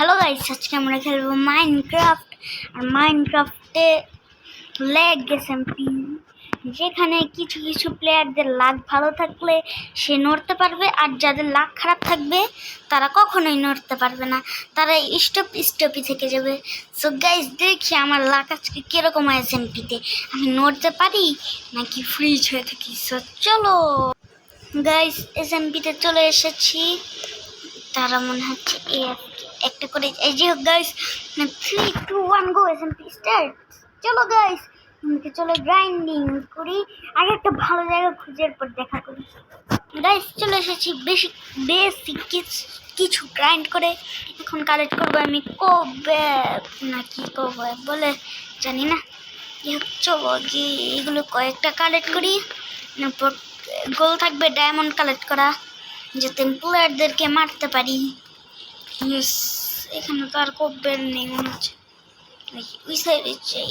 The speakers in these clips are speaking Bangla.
হ্যালো গাইস, আজকে আমরা খেলবো মাইনক্রাফট। আর মাইনক্রাফটে ল্যাগ এসএমপি, যেখানে কিছু কিছু প্লেয়ারদের লাক ভালো থাকলে সে নড়তে পারবে, আর যাদের লাক খারাপ থাকবে তারা কখনোই নড়তে পারবে না, তারা স্টপই থেকে যাবে। সো গাইস, দেখি আমার লাক আজকে কীরকম হয় এসএমপিতে, আমি নড়তে পারি নাকি ফ্রিজ হয়ে থাকি। সো চলো গাইস, এসএমপিতে চলে এসেছি। তারা মনে হচ্ছে একটা করে, এই যে গাইস 3 2 1 গো, এসএমপি স্টার্ট। চলো গাইস, চলো গ্রাইন্ডিং করি, আগে একটা ভালো জায়গা খুঁজে এরপর দেখা করি। গাইস চলে এসেছি বেসিক কিছু গ্রাইন্ড করে। এখন কালেক্ট করবো আমি কোব্যাব নাকি কোব্যাব বলে জানি না। চলো যে এগুলো কয়েকটা কালেক্ট করি, এরপর গোল থাকবে ডায়মন্ড কালেক্ট করা, যাতে প্লেয়ারদেরকে মারতে পারি। এখানে তো আর কোব্যাব নেই মনে হচ্ছে, ওই সাইডে চাই।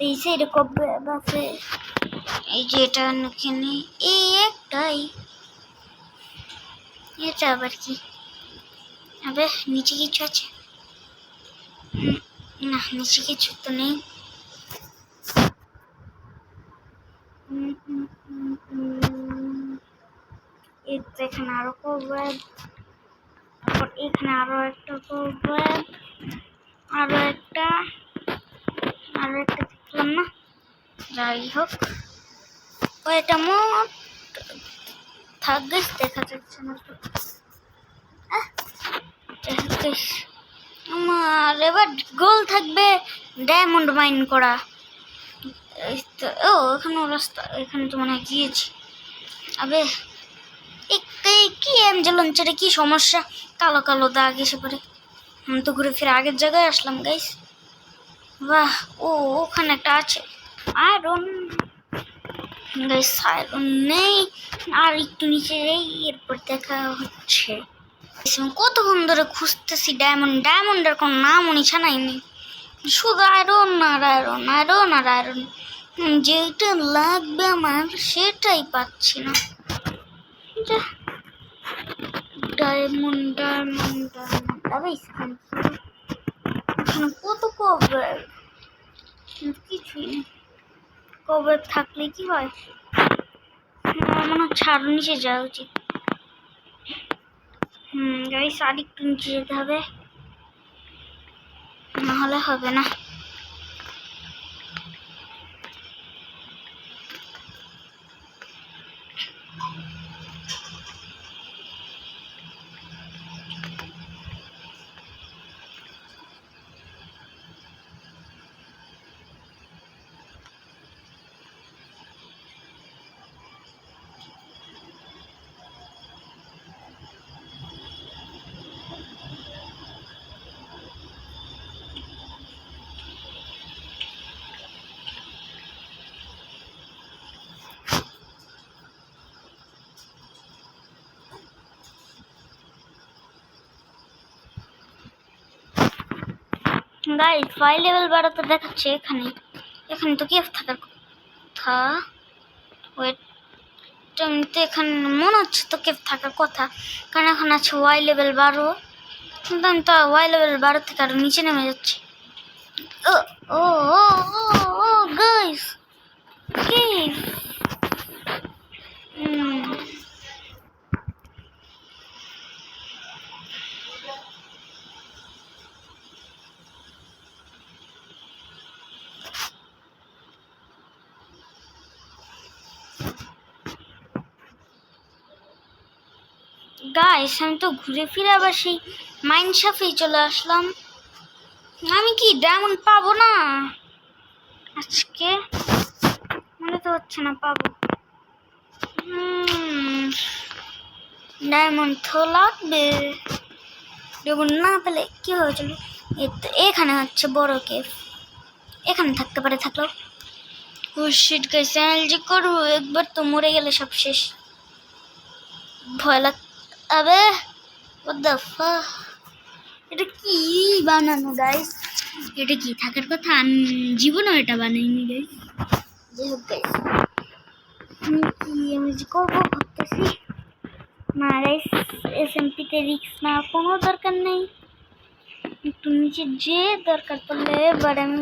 এই সাইডে কোব্যাব আছে, এই যে এটা এখানে এই একটাই। এটা আবার কি? আবে নিচে কিছু আছে? না, নিচে কিছু তো নেই। এখানে আরো কোব্যাব, এখানে আরো একটা কোব্যাব, আরো একটা দেখলাম না। যাই হোক, ওইটা মোট থাকবে, দেখা যাচ্ছে না তো। আমার এবার গোল থাকবে ডায়মন্ড মাইন করা। ও এখানে রাস্তা, এখানে তো মনে হয় গিয়েছি। আবে কি এমজে লঞ্চারে কি সমস্যা? কালো কালো দাগ এসে পড়ে। আমি তো ঘুরে ফিরে আগের জায়গায় আসলাম গাইস। বাহ, ওখানে একটা আছে আয়রন। গাইস আয়রন নেই, আর একটু নিচে যাই, এরপর দেখা হচ্ছে। কতক্ষণ ধরে খুঁজতেছি ডায়মন্ডের কোনো নামও নিশানাই নেই, শুধু আয়রন আর আয়রন, আয়রন আর আয়রন। যেটা লাগবে আমার সেটাই পাচ্ছি না। ডায়মন্ড এখানে কত কোব্যাব, কিছুই নেই। কোব্যাব থাকলে কি হয়, মনে হচ্ছে আরো নিচে যাওয়া উচিত। গাইস আর একটু নিচে যেতে হবে, নাহলে হবে না। গাইস 5 লেভেল বাড়াতে দেখাচ্ছে এখানে তো কেফ থাকার কথা। ওয়েট, তো এখানে মনে হচ্ছে তো কেফ থাকার কথা, কারণ এখন আছে ওয়াই লেভেল 12, কিন্তু আমি তো ওয়াই লেভেল 12 থেকে আরো নিচে নেমে যাচ্ছি। ও গাইস কেফ, গাইস আমি তো ঘুরে ফিরে আবার সেই মাইন শাফেই চলে আসলাম। আমি কি ডায়মন্ড পাবো না আজকে? মনে তো হচ্ছে না পাবো। ডায়মন্ড তো লাগবে, ডায়মন্ড না পেলে কি হয়েছিল। এখানে হচ্ছে বড় কেফ, এখানে থাকতে পারে, থাকলো। ও শিট গাইস, যে করবো, একবার তো মরে গেলে সব শেষ। ভয় লাগ, আবে what the fuck, এটা কি বানানো গাইস? এটা কি থাকার কথা? আমি জীবনও এটা বানাইনি গাইস। যাই হোক গাইস, আমি যে করবো ভাবতেছি না গাইস, এসএমপিতে রিস্ক না কোনো দরকার নেই। একটু নিচে যে দরকার পড়লে এবার আমি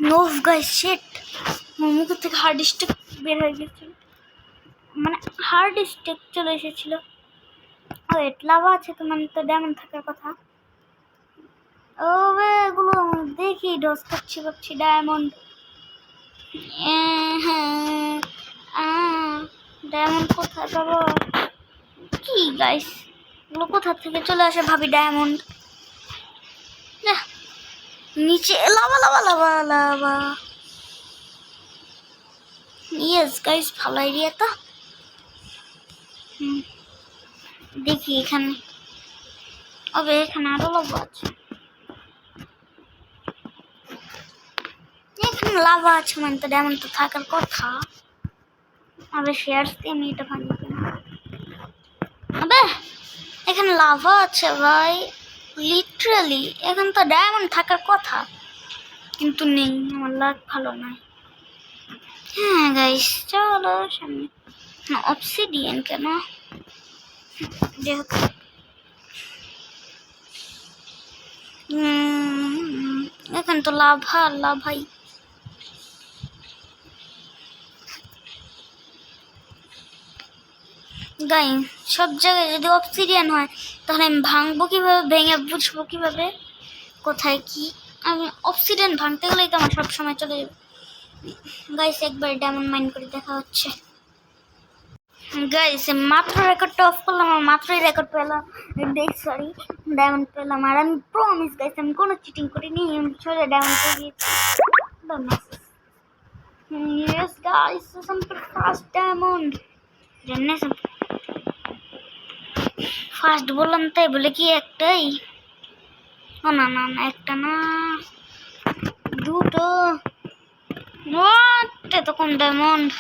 নোভ গাইস শিট, আমার মুখ থেকে হার্ড স্টিক বের হয়ে গেছিল, মানে হার্ড স্টিক চলে এসেছিল। ও লাভা আছে তো, মানে তো ডায়মন্ড থাকার কথা। ও এগুলো দেখি ডস করছি ভাবছি ডায়মন্ড, হ্যাঁ ডায়মন্ড কোথায় পাবো? কি গাইস এগুলো কোথা থেকে চলে আসে ভাবি ডায়মন্ড। নিচে lava lava lava lava. Yes guys ভালো এরিয়া তো। দেখি এখানে, তবে এখানে আরো লাভা আছে, এখানে লাভা আছে মানে তো ডায়মন্ড তো থাকার কথা। আবে শেয়ার দিয়ে আমি এটা ভাঙি কেন? আবে এখানে লাভা আছে ভাই, লিটারালি এখানে তো ডায়মন্ড থাকার কথা, কিন্তু নেই। আমার লাক ভালো নয়। হ্যাঁ গাইস চলো সামনে। অবসিডিয়ান কেন? এখানে তো লাভা লাভাই। গাই সব জায়গায় যদি অবসিডিয়ান হয় তাহলে আমি ভাঙবো কিভাবে, ভেঙে বুঝবো কিভাবে কোথায় কি? আমি অবসিডিয়ান ভাঙতে গেলেই তো আমার সবসময় চলে যাবে। গাইস একবার ডায়মন্ড মাইন করে দেখা হচ্ছে। গাইস মাত্র রেকর্ডটা অফ করলাম, আমার মাত্রই রেকর্ড পেলাম, সরি ডায়মন্ড পেলাম। আর আমি প্রমিস গাইস আমি কোনো চিটিং করিনি, আমি সোজা ডায়মন্ড পেয়ে গিয়েছি। Yes guys something first diamond জানেন, ফার্স্ট বললাম তাই বলে কি একটাই? ও না না না একটা না দুটো। এত কম ডায়মন্ড।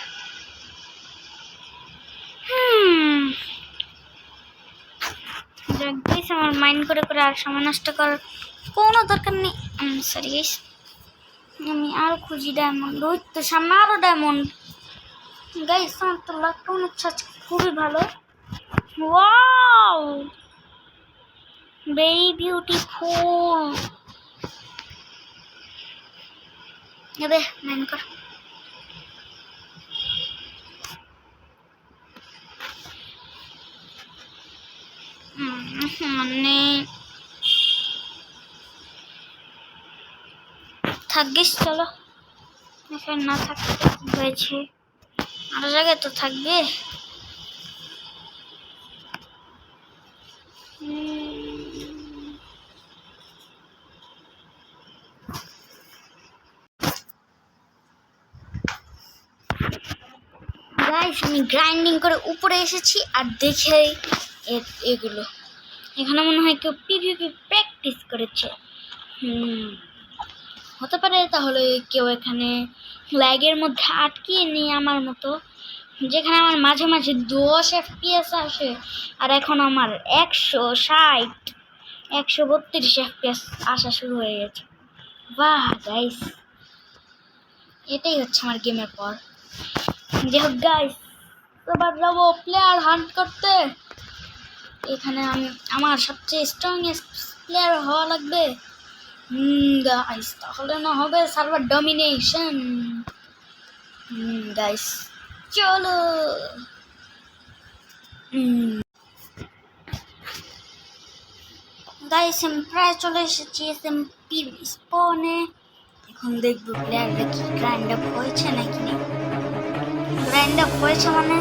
আমার মাইন্ড করে করে আর সময় নষ্ট করার কোনো দরকার নেই। সরি গাইস আমি আর খুঁজি ডায়মন্ড। ওই তো সামনে আরো ডায়মন্ড। গাইস আমার তো লাকটা মনে হচ্ছে খুবই ভালো। Wow very beautiful. এবে মাইন্ড কর। মানে থাকিস চলো, এখানে না থাকতে কি হয়েছে, আরো জায়গায় তো থাকবে। গাইস আমি গ্রাইন্ডিং করে উপরে এসেছি আর দেখে এগুলো এখানে মনে হয় কেউ পিভিপি প্র্যাকটিস করেছে। হতে পারে তাহলে কেউ এখানে ল্যাগের মধ্যে আটকিয়ে নিয়ে আমার মতো, যেখানে আমার মাঝে মাঝে 10 FPS আসে আর এখন আমার 160 132 FPS আসা শুরু হয়ে গেছে। বাহ গাইস এটাই হচ্ছে আমার গেমের পর। যাই হোক গাইস এবার যাবো প্লেয়ার হান্ট করতে। এখানে আমি আমার সবচেয়ে স্ট্রংগেস্ট প্লেয়ার হওয়া লাগবে গাইস, তাহলে না হবে সার্ভার ডমিনেশন। গাইস চলো। গাইস আমি প্রায় চলে এসেছি এসএমপি স্পনে। এখন দেখবো প্লেয়াররা কি গ্রাইন্ড আপ হয়েছে নাকি নেই। গ্রাইন্ড আপ হয়েছে মানে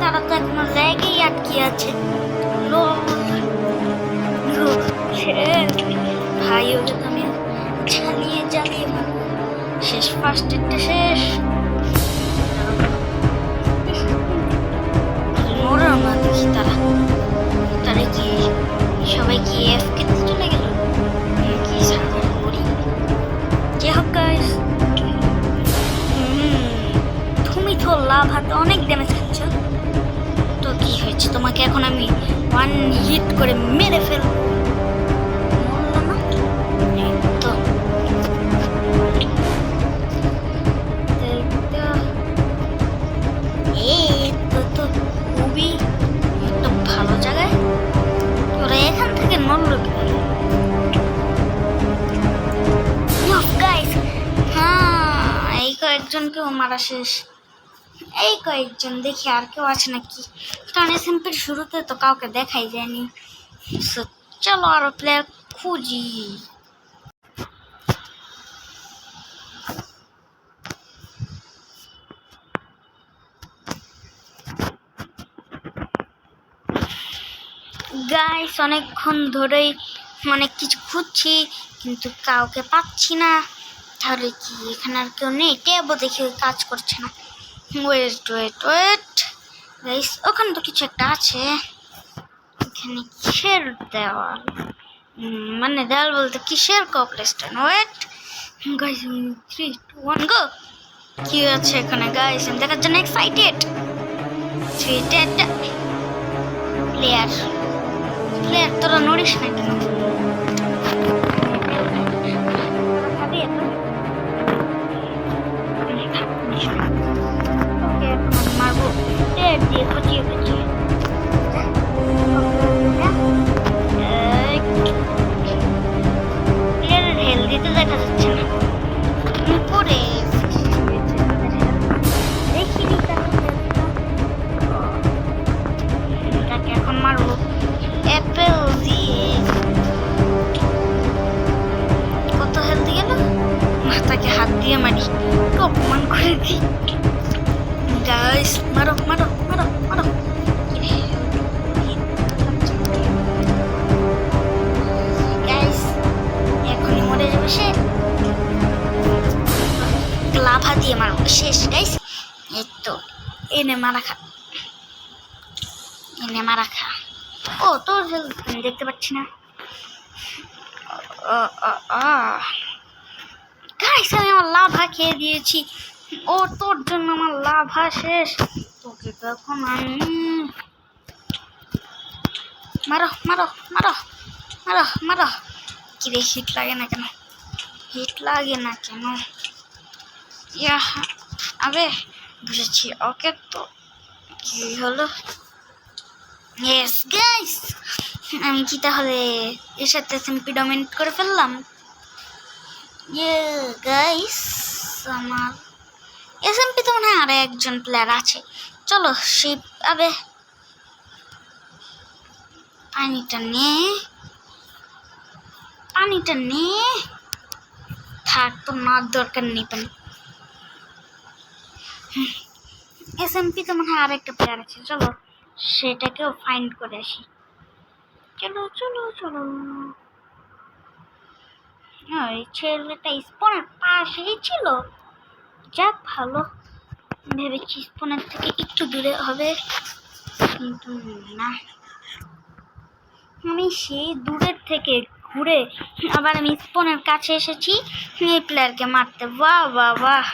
তারা তো এখনো ল্যাগেই আটকে আছে। ভাই ওটা তো আমি জ্বালিয়ে জ্বালিয়ে শেষ, ফার্স্ট এডটা শেষ। দেখি তারা কি সবাই কি এফকে চলে গেল কি সার্ভার করি। যাই হোক গাইস তুমি তো লাভ হাতে অনেক ড্যামেজ খাচ্ছ, তো কি হয়েছে তোমাকে এখন আমি 1 হিট করে মেরে ফেলবো। খুবই একটা ভালো জায়গায় ওরা এখান থেকে নড়ল। কয়েকজনকেও মারা শেষ। এই কয়েকজন, দেখি আর কেউ আছে নাকি, কারণ এসএমপির শুরুতে তো কাউকে দেখাই যায়নি। চলো আরো প্লেয়ার খুঁজি। গাইস অনেকক্ষণ ধরেই অনেক কিছু খুঁজছি কিন্তু কাউকে পাচ্ছি না। তাহলে কি এখানে আর কেউ নেই? টেবও দেখি কাজ করছে না। ওয়েট ওয়েট ওয়েট গাইস, ওখানে তো কিছু একটা আছে। এখানে কিসের দেওয়াল, মানে দেওয়াল বলতে কিসের কবরেস্টন? ওয়েট গাইস, 3 2 1 গো। কি আছে এখানে গাইস? আমি দেখার জন্য এক্সাইটেড। প্লেয়ার প্লেয়ার তোরা নড়িস না কেন? মারবো প্লেয়ার দিয়ে খুঁচিয়ে খুঁচিয়ে। প্লেয়ারের হেলদি তো দেখা যাচ্ছে না। পরে দেখিনি তাকে এখন মারবো অ্যাপেল দিয়ে। কত হেলদি গেল? মাথাকে হাত দিয়ে মারি, অপমান করে দিই। গাইস মারো মারো মারো মারো। গাইস এখনই মরে যাবে সে। লাভা দিয়ে মারবো, শেষ গাইস। এই তো এনে মারা খা, এনে মারা খা। ও তোর হেলথ আমি দেখতে পাচ্ছি না। গাইস আমি আমার লাভা খেয়ে দিয়েছি। ও তোর জন্য আমার লাভা শেষ। তোকে তখন আমি মারো মারো মারো মারো মারো। কিরে হিট লাগে না কেন? হিট লাগে না কেন? ইয়া আবে বুঝেছি। ওকে তো কি হলো? ইয়েস গাইস, আমি কি তাহলে এর সাথে এসএমপি ডমিনেট করে ফেললাম? ইয়ে গাইস, আমার এসএমপি তো মনে হয় আরো একজন প্লেয়ার আছে। চলো শিপ। আবে পানিটা নে, পানিটা নে। থাক, তো নার দরকার নেই পানি। এসএমপি তো মনে হয় আর একটা প্লেয়ার আছে। চলো সেটাকেও ফাইন্ড করে আসি। চলো চলো চলো। ওই ছেলেটা স্পনের পাশেই ছিল। যাক ভালো, ভেবেছি স্পনের থেকে একটু দূরে হবে, কিন্তু না। আমি সেই দূরের থেকে ঘুরে আবার আমি স্পনের কাছে এসেছি এই প্লেয়ারকে মারতে। বাহ বাহ বাহ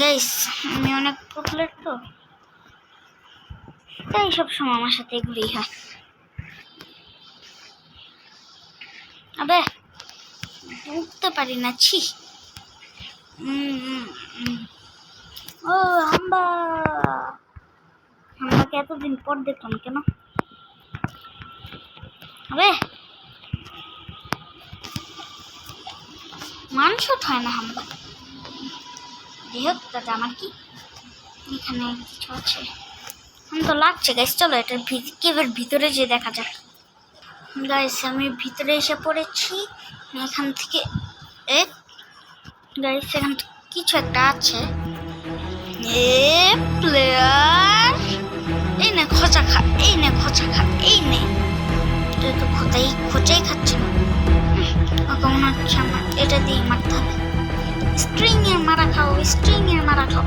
গাইস, আমি অনেক পপুলার তো, তাই সব সময় আমার সাথে এগুলোই হয়। আবে উঠতে পারি না, ছি। ও হাম্বা, হাম্বাকে এতদিন পর দেখলাম কেন? আবে মানুষও হয় না হাম্বা। যাই হোক দাদা, আমার কি এখানে কিছু আছে? আমি তো লাগছে গাইস। চলো এটার কেবের ভিতরে যে দেখা যাক। গাইস আমি ভিতরে এসে পড়েছি। এখান থেকে গাইস এখান থেকে কিছু একটা আছে। প্লেয়ার এই নে খোঁচা খা, এই নে খোঁচা খা, এই নে। তুই তো খোঁচাই খাচ্ছে না। ওকে মনে হচ্ছে আমার এটা দিয়ে মারতে হবে। স্ট্রিং এর মারা খাও, স্ট্রিং এর মারা খাও।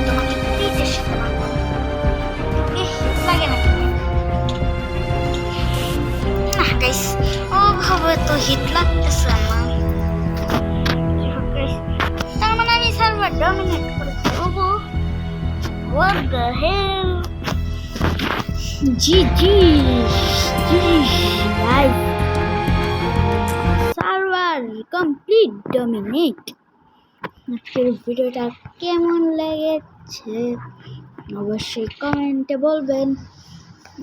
তোমাকে প্লিজের সাথে মারবো। লাগে না না গাইস, ও ভাবে তো হিট লাগতেছে আমার। তার মানে আমি সার্ভার ডমিনেট করেছি। ওগো what the hell? GG guys, server complete dominate. আজকের ভিডিওটা কেমন লেগেছে অবশ্যই কমেন্টে বলবেন।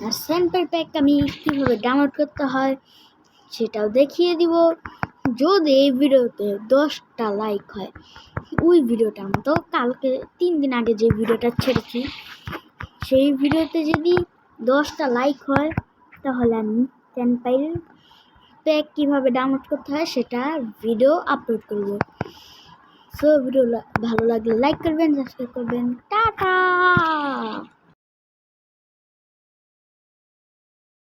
আর স্যাম্পল প্যাক আমি কীভাবে ডাউনলোড করতে হয় সেটাও দেখিয়ে দিব। যদি এই ভিডিওতে 10টা লাইক হয়, ওই ভিডিওটার মতো কালকে 3 দিন আগে যে ভিডিওটা ছেড়েছি সেই ভিডিওতে যদি 10টা লাইক হয়, তাহলে আমি টেম্পাইল প্যাক কীভাবে ডাউনলোড করতে হয় সেটা ভিডিও আপলোড করব। সো ভিডিও ভালো লাগলে লাইক করবেন, সাবস্ক্রাইব করবেন। টাটা।